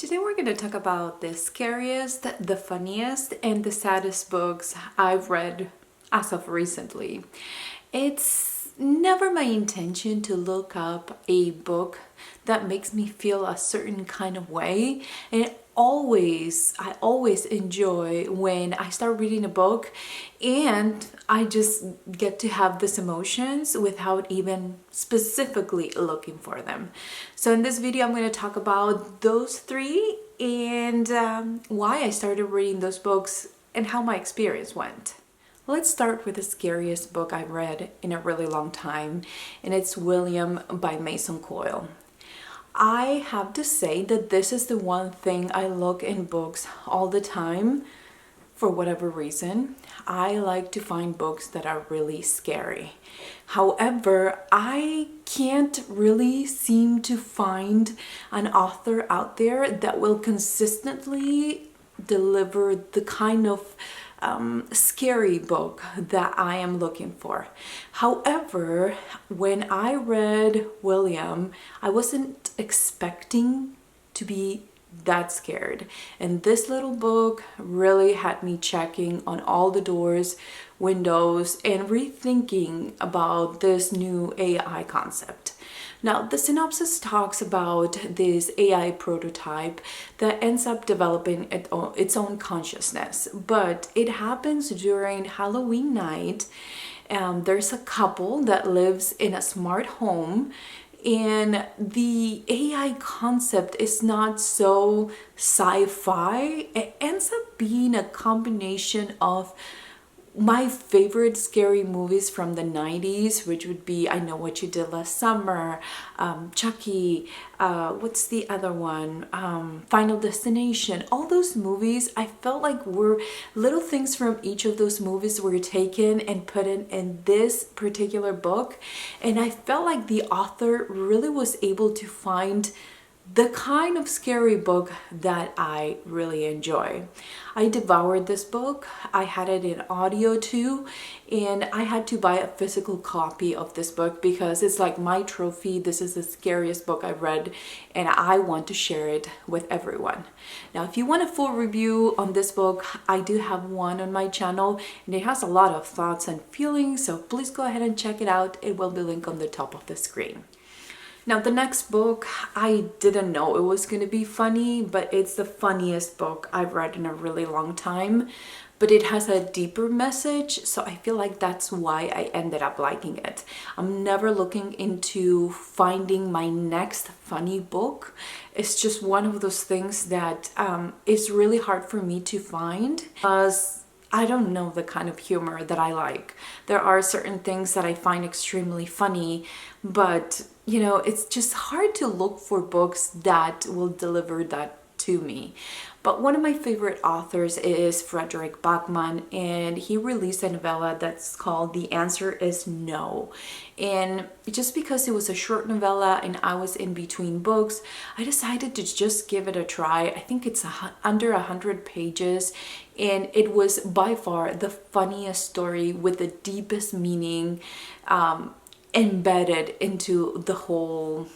Today we're going to talk about the scariest, the funniest, and the saddest books I've read as of recently. It's never my intention to look up a book that makes me feel a certain kind of way, and I always enjoy when I start reading a book and I just get to have these emotions without even specifically looking for them. So in this video I'm going to talk about those three and why I started reading those books and how my experience went. Let's start with the scariest book I've read in a really long time, and it's William by Mason Coile. I have to say that this is the one thing I look in books all the time for whatever reason. I like to find books that are really scary. However, I can't really seem to find an author out there that will consistently deliver the kind of scary book that I am looking for. However, when I read William, I wasn't expecting to be that scared, and this little book really had me checking on all the doors, windows, and rethinking about this new AI concept. Now, the synopsis talks about this AI prototype that ends up developing its own consciousness, but it happens during Halloween night. There's a couple that lives in a smart home, and the AI concept is not so sci-fi. It ends up being a combination of my favorite scary movies from the 90s, which would be I Know What You Did Last Summer, Chucky, what's the other one, Final Destination. All those movies, I felt like were little things from each of those movies were taken and put in this particular book, and I felt like the author really was able to find the kind of scary book that I really enjoy. I devoured this book. I had it in audio too, and I had to buy a physical copy of this book because it's like my trophy. This is the scariest book I've read, and I want to share it with everyone. Now, if you want a full review on this book, I do have one on my channel, and it has a lot of thoughts and feelings, so please go ahead and check it out. It will be linked on the top of the screen. Now, the next book, I didn't know it was going to be funny, but it's the funniest book I've read in a really long time. But it has a deeper message, so I feel like that's why I ended up liking it. I'm never looking into finding my next funny book. It's just one of those things that is really hard for me to find because I don't know the kind of humor that I like. There are certain things that I find extremely funny, but you know, it's just hard to look for books that will deliver that to me. But one of my favorite authors is Fredrik Backman, and he released a novella that's called The Answer Is No. And just because it was a short novella and I was in between books, I decided to just give it a try. I think it's under 100 pages, and it was by far the funniest story with the deepest meaning embedded into the whole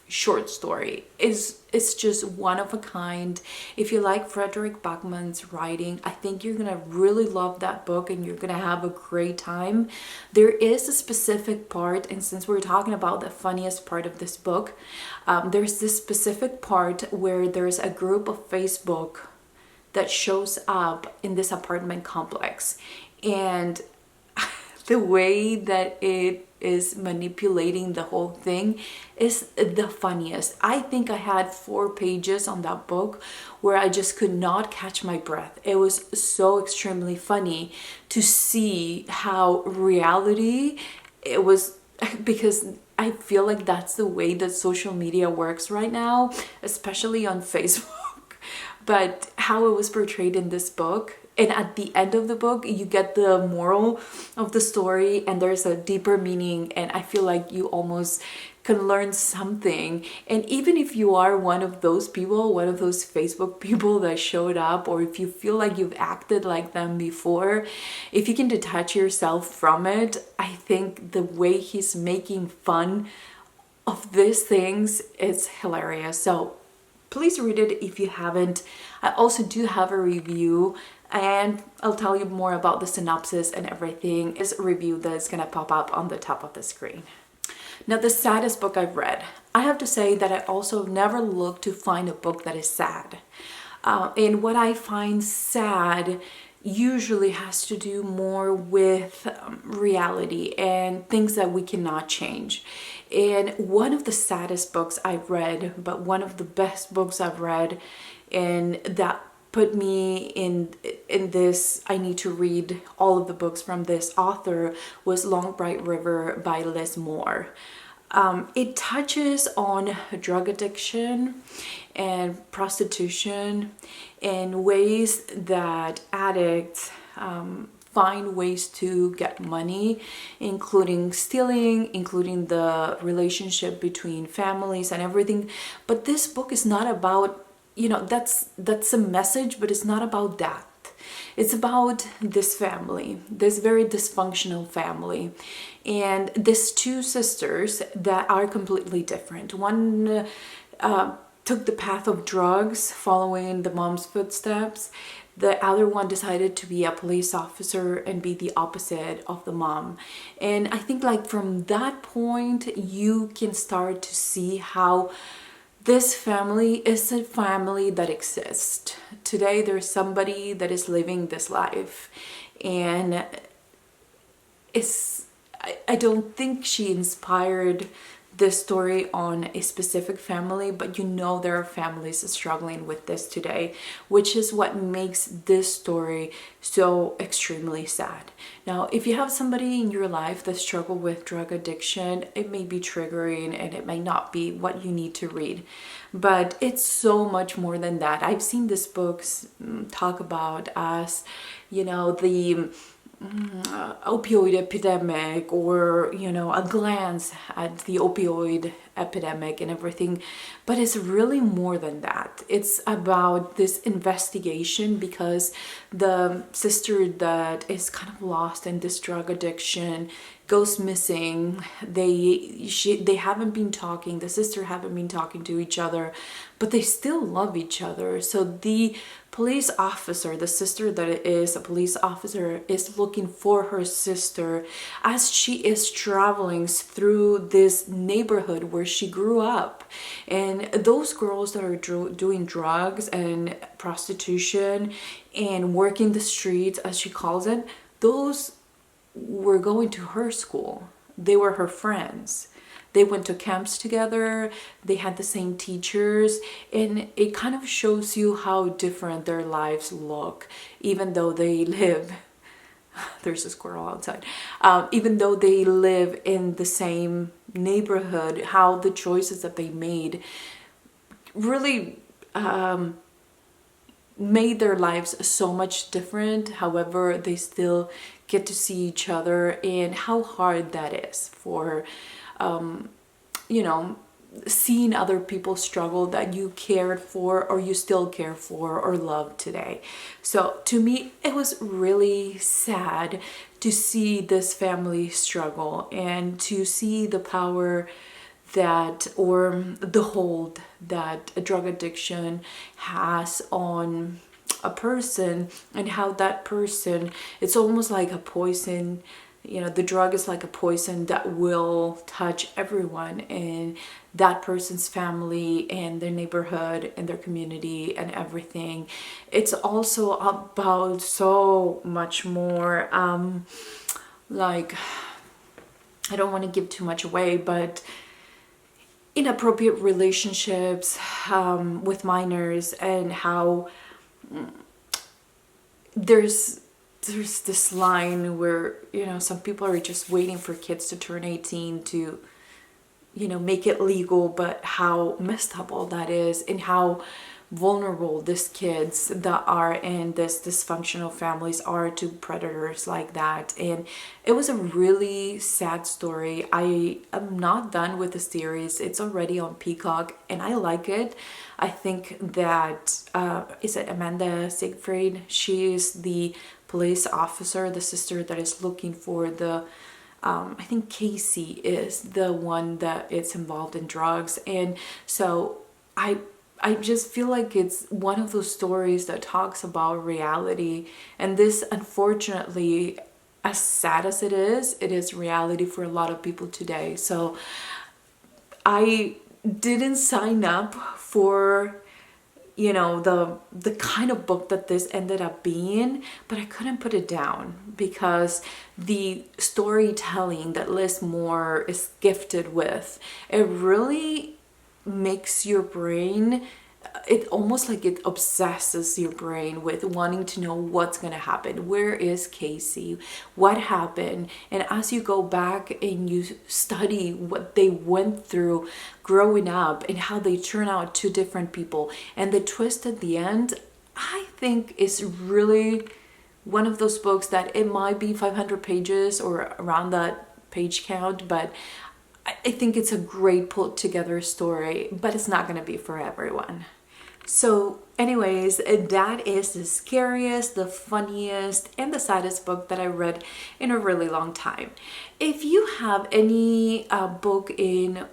short story. It's just one of a kind. If you like Fredrik Backman's writing, I think you're gonna really love that book and you're gonna have a great time. There is a specific part, and since we're talking about the funniest part of this book, there's this specific part where there's a group of Facebook that shows up in this apartment complex, and the way that it is manipulating the whole thing is the funniest. I think I had 4 pages on that book where I just could not catch my breath. It was so extremely funny to see how reality it was, because I feel like that's the way that social media works right now, especially on Facebook. But how it was portrayed in this book, and at the end of the book you get the moral of the story, and there's a deeper meaning, and I feel like you almost can learn something. And even if you are one of those people, one of those Facebook people that showed up, or if you feel like you've acted like them before, if you can detach yourself from it, I think the way he's making fun of these things is hilarious. So Please read it if you haven't. I also do have a review, and I'll tell you more about the synopsis and everything. Is a review that's gonna pop up on the top of the screen. Now, the saddest book I've read. I have to say that I also never looked to find a book that is sad. And what I find sad usually has to do more with reality and things that we cannot change. And one of the saddest books I've read, but one of the best books I've read, and that put me in this, I need to read all of the books from this author, was Long Bright River by Liz Moore. It touches on drug addiction and prostitution in ways that addicts find ways to get money, including stealing, including the relationship between families and everything. But this book is not about, that's a message, but it's not about that. It's about this family, this very dysfunctional family, and these two sisters that are completely different. One took the path of drugs, following the mom's footsteps. The other one decided to be a police officer and be the opposite of the mom. And I think like from that point, you can start to see how this family is a family that exists. Today, there's somebody that is living this life. And I don't think she inspired this story on a specific family, but there are families struggling with this today, which is what makes this story so extremely sad. Now, if you have somebody in your life that struggle with drug addiction, it may be triggering and it may not be what you need to read, but it's so much more than that. I've seen these books talk about as, the opioid epidemic, or a glance at the opioid epidemic and everything, but it's really more than that. It's about this investigation, because the sister that is kind of lost in this drug addiction goes missing. They haven't been talking, the sister haven't been talking to each other, but they still love each other. So the police officer, the sister that is a police officer, is looking for her sister as she is traveling through this neighborhood where she grew up. And those girls that are doing drugs and prostitution and working the streets, as she calls it, those were going to her school. They were her friends. They went to camps together, they had the same teachers, and it kind of shows you how different their lives look, even though they live, there's a squirrel outside, even though they live in the same neighborhood, how the choices that they made really made their lives so much different. However, they still get to see each other, and how hard that is for seeing other people struggle that you cared for, or you still care for, or love today. So to me, it was really sad to see this family struggle, and to see the power that, or the hold that a drug addiction has on a person, and how that person, it's almost like a poison. The drug is like a poison that will touch everyone in that person's family and their neighborhood and their community and everything. It's also about so much more, like, I don't want to give too much away, but inappropriate relationships with minors, and how there's this line where, some people are just waiting for kids to turn 18 to, make it legal, but how messed up all that is, and how vulnerable these kids that are in this dysfunctional families are to predators like that. And it was a really sad story. I am not done with the series. It's already on Peacock, and I like it. I think that is it Amanda Siegfried? She is the police officer, the sister that is looking for the I think Casey is the one that is involved in drugs. And so I I just feel like it's one of those stories that talks about reality. And this, unfortunately, as sad as it is reality for a lot of people today. So I didn't sign up for, you know, the kind of book that this ended up being, but I couldn't put it down because the storytelling that Liz Moore is gifted with, it really makes your brain, it almost like it obsesses your brain with wanting to know what's going to happen. Where is Casey? What happened? And as you go back and you study what they went through growing up and how they turn out two different people, and the twist at the end, I think is really one of those books that it might be 500 pages or around that page count, but I think it's a great put together story, but it's not going to be for everyone. So anyways, that is the scariest, the funniest, and the saddest book that I read in a really long time. If you have any book in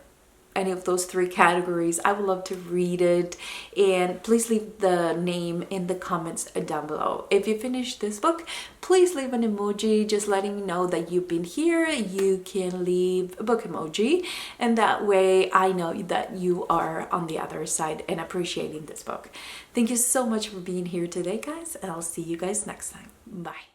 any of those three categories, I would love to read it, and please leave the name in the comments down below. If you finish this book, please leave an emoji just letting me know that you've been here. You can leave a book emoji, and that way I know that you are on the other side and appreciating this book. Thank you so much for being here today, guys, and I'll see you guys next time. Bye.